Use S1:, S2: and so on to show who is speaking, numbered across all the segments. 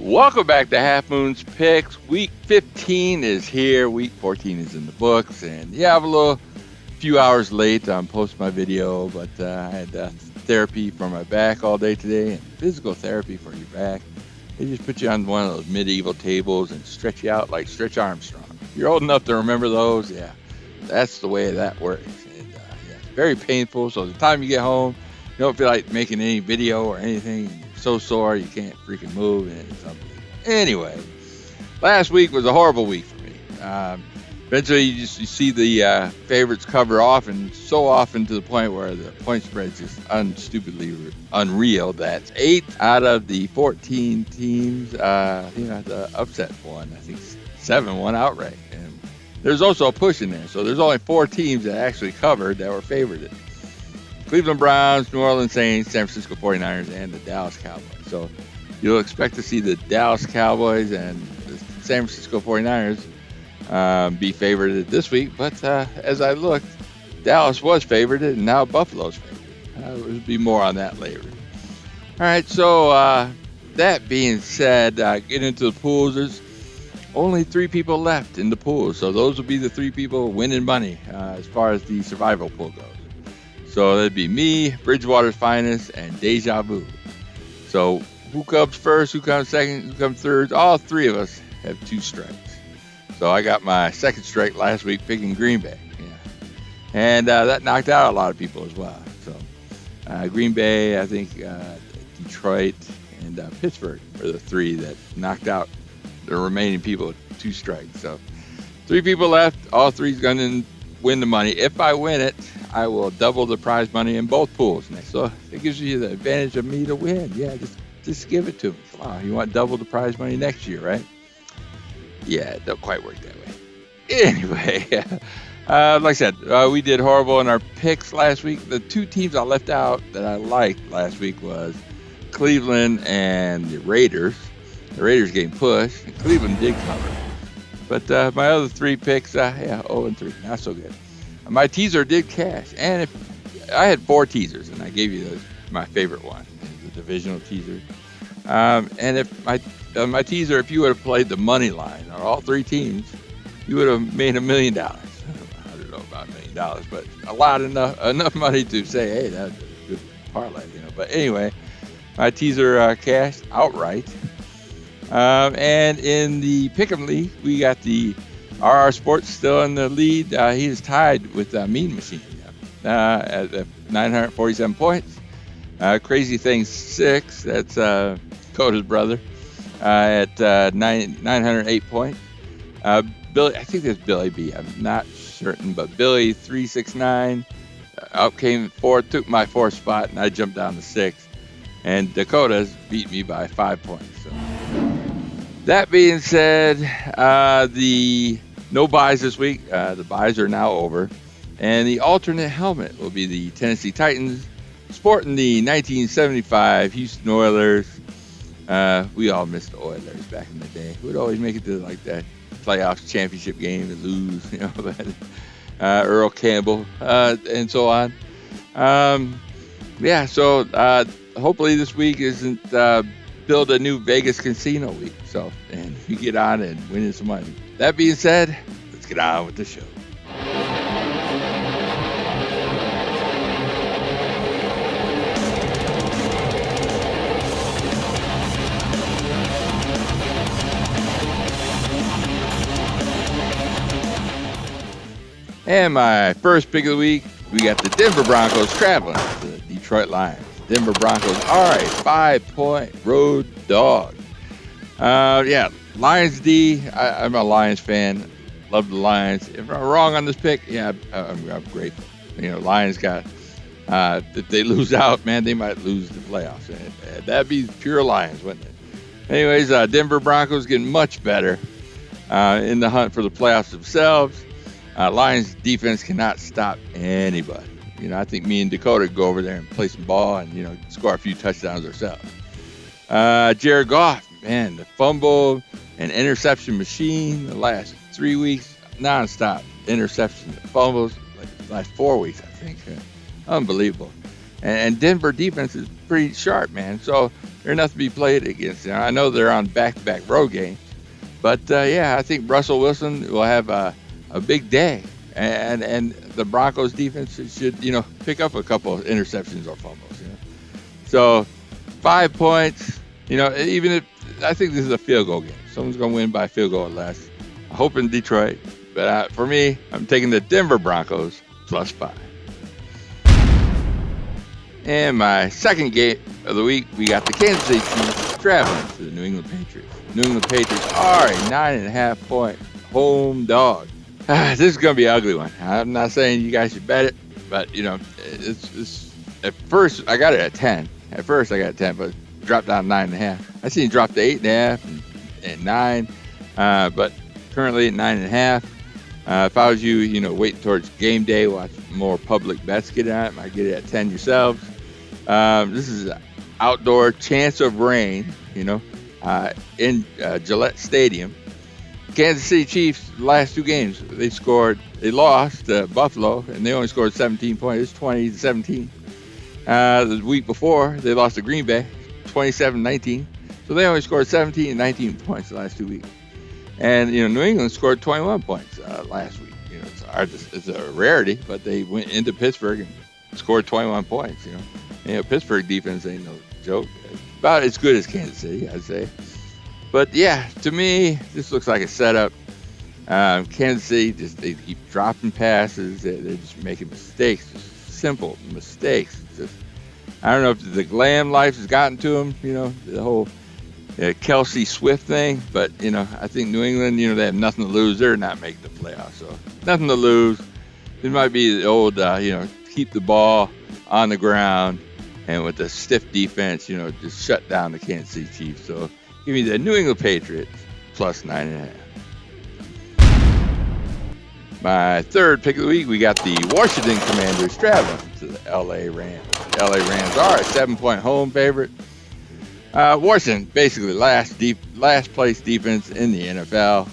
S1: Welcome back to HalfmoonsPicks. Week 15 is here. Week 14 is in the books. And yeah, I'm a few hours late on posting my video, but I had therapy for my back all day today and physical therapy for your back. They just put you on one of those medieval tables and stretch you out like Stretch Armstrong. You're old enough to remember those? Yeah, that's the way that works. And yeah, it's very painful. So the time you get home, you don't feel like making any video or anything. You're so sore you can't freaking move, and it's unbelievable. Anyway, last week was a horrible week for me. Eventually, you see the favorites cover off, and so often to the point where the point spread is just stupidly unreal. That's 8 out of the 14 teams. The upset one. I think 7 won outright. And there's also a push in there, so there's only 4 teams that actually covered that were favored. Cleveland Browns, New Orleans Saints, San Francisco 49ers, and the Dallas Cowboys. So you'll expect to see the Dallas Cowboys and the San Francisco 49ers be favored this week. But as I looked, Dallas was favored, and now Buffalo's favored. There'll be more on that later. All right, so that being said, get into the pools. There's only 3 people left in the pool, so those will be the 3 people winning money as far as the survival pool goes. So that'd be me, Bridgewater's Finest, and Deja Vu. So who comes first, who comes second, who comes third? All 3 of us have 2 strikes. So I got my second strike last week picking Green Bay. Yeah. And that knocked out a lot of people as well. So Green Bay, I think Detroit, and Pittsburgh are the 3 that knocked out the remaining people with 2 strikes. So 3 people left. All 3's going to win the money. If I win it, I will double the prize money in both pools next. So it gives you the advantage of me to win. Yeah, just give it to me. Come on, you want double the prize money next year, right? Yeah, it don't quite work that way. Anyway, like I said, we did horrible in our picks last week. The 2 teams I left out that I liked last week was Cleveland and the Raiders. The Raiders getting pushed, and Cleveland did cover. But my other 3 picks, 0-3, not so good. My teaser did cash, and if I had 4 teasers, and I gave you my favorite one, the divisional teaser. And if my teaser, if you would have played the money line on all 3 teams, you would have made $1 million. I don't know about $1 million, but enough money to say, hey, that's a good parlay, But anyway, my teaser cashed outright. And in the Pick'em League, we got the RR Sports still in the lead. He is tied with Mean Machine at 947 points. Crazy Thing 6, that's Coda's brother, at 908 points. Billy, I think that's Billy B. I'm not certain, but Billy 369 took my 4th spot, and I jumped down to 6. And Dakota's beat me by 5 points. So. That being said, the no buys this week. The buys are now over. And the alternate helmet will be the Tennessee Titans, sporting the 1975 Houston Oilers. We all missed the Oilers back in the day. We'd always make it to like that playoffs championship game and lose, but Earl Campbell and so on. So hopefully this week isn't build a new Vegas casino week. So, and you get on and win some money. That being said, let's get on with the show. And my first pick of the week, we got the Denver Broncos traveling to the Detroit Lions. Denver Broncos are a 5-point road dog. Lions D. I'm a Lions fan. Love the Lions. If I'm wrong on this pick, I'm grateful. Lions got, if they lose out, man, they might lose the playoffs. That'd be pure Lions, wouldn't it? Anyways, Denver Broncos getting much better in the hunt for the playoffs themselves. Lions defense cannot stop anybody. I think me and Dakota go over there and play some ball and, score a few touchdowns ourselves. Jared Goff, man, the fumble and interception machine the last 3 weeks, nonstop interceptions and fumbles, like the last 4 weeks, I think. Unbelievable. And Denver defense is pretty sharp, man. So they're nothing to be played against. Now, I know they're on back-to-back road games, but yeah, I think Russell Wilson will have a big day, and the Broncos defense should, pick up a couple of interceptions or fumbles. So 5 points. Even if I think this is a field goal game, someone's going to win by a field goal or less. I hope in Detroit, but for me, I'm taking the Denver Broncos +5. And my second game of the week, we got the Kansas City Chiefs traveling to the New England Patriots. New England Patriots are a 9.5-point home dog. This is going to be an ugly one. I'm not saying you guys should bet it, but it's at first I got it at 10. At first I got it at 10, but it dropped down to 9.5. I seen it drop to 8.5 and 9, but currently at 9.5. If I was you, wait towards game day, watch more public bets get on it. Might get it at 10 yourselves. This is an outdoor chance of rain, in Gillette Stadium. Kansas City Chiefs, last two games, they lost to Buffalo, and they only scored 17 points. It's 20-17. The week before, they lost to Green Bay, 27-19. So they only scored 17 and 19 points the last 2 weeks. And, New England scored 21 points last week. It's a rarity, but they went into Pittsburgh and scored 21 points, Pittsburgh defense ain't no joke. About as good as Kansas City, I'd say. But, yeah, to me, this looks like a setup. Kansas City, they keep dropping passes. They're just making mistakes, just simple mistakes. I don't know if the glam life has gotten to them, the whole Kelsey Swift thing. But, I think New England, they have nothing to lose. They're not making the playoffs, so nothing to lose. It might be the old, keep the ball on the ground. And with the stiff defense, just shut down the Kansas City Chiefs. So give me the New England Patriots +9.5. My third pick of the week, we got the Washington Commanders traveling to the LA Rams. The LA Rams are a 7-point home favorite. Washington, basically last place defense in the NFL,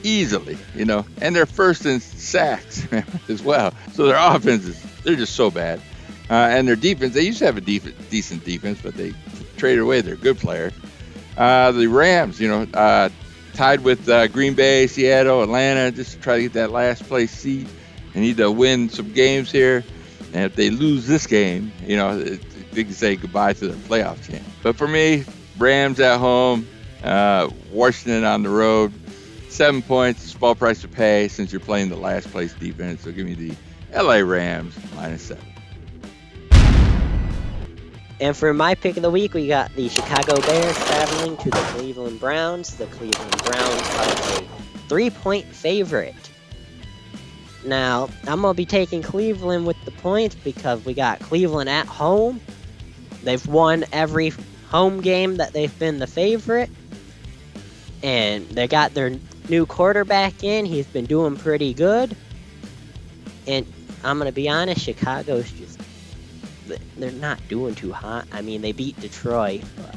S1: easily, and they're first in sacks as well. So their offenses, they're just so bad. And their defense, they used to have a decent defense, but they traded away their good players. The Rams, tied with Green Bay, Seattle, Atlanta, just to try to get that last place seat. They need to win some games here. And if they lose this game, they can say goodbye to their playoff chance. But for me, Rams at home, Washington on the road, 7 points, small price to pay since you're playing the last place defense. So give me the LA Rams -7.
S2: And for my pick of the week, we got the Chicago Bears traveling to the Cleveland Browns. The Cleveland Browns are a 3-point favorite. Now, I'm going to be taking Cleveland with the points because we got Cleveland at home. They've won every home game that they've been the favorite. And they got their new quarterback in. He's been doing pretty good. And I'm going to be honest, Chicago's just... they're not doing too hot. I mean, they beat Detroit, but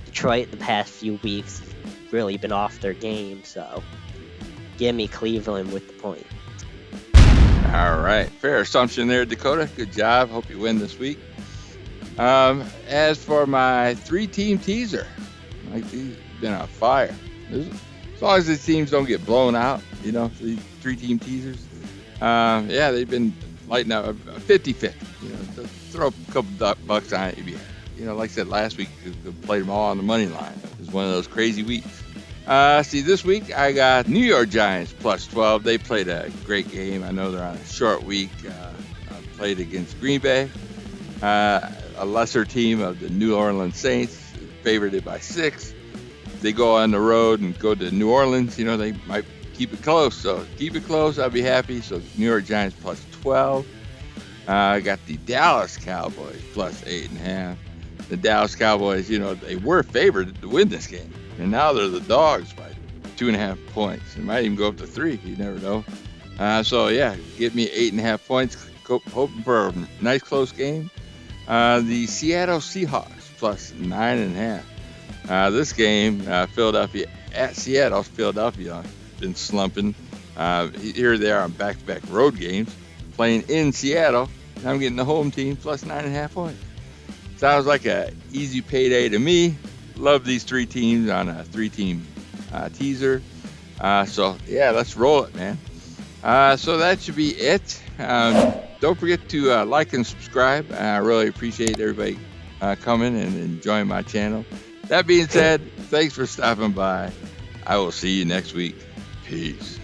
S2: Detroit the past few weeks has really been off their game, so give me Cleveland with the point.
S1: All right. Fair assumption there, Dakota. Good job. Hope you win this week. As for my 3-team teaser, these have been on fire. As long as the teams don't get blown out, these 3-team teasers. They've been lighting up 50-50. Throw a couple bucks on it, you'd be happy. Like I said last week, you played them all on the money line. It was one of those crazy weeks. This week I got New York Giants +12. They played a great game. I know they're on a short week. Played against Green Bay, a lesser team of the New Orleans Saints, favored it by 6. They go on the road and go to New Orleans. They might keep it close. So keep it close. I'll be happy. So New York Giants +12. I got the Dallas Cowboys +8.5. The Dallas Cowboys, they were favored to win this game. And now they're the dogs by 2.5 points. It might even go up to 3. You never know. Give me 8.5 points. Hoping for a nice close game. The Seattle Seahawks +9.5. This game, Philadelphia at Seattle. Philadelphia been slumping. Here they are on back-to-back road games. Playing in Seattle, and I'm getting the home team +9.5 points. Sounds like a easy payday to me. Love these 3 teams on a 3-team teaser. So yeah, let's roll it, man. So that should be it. Don't forget to like and subscribe. I really appreciate everybody coming and enjoying my channel. That being said, thanks for stopping by. I will see you next week. Peace.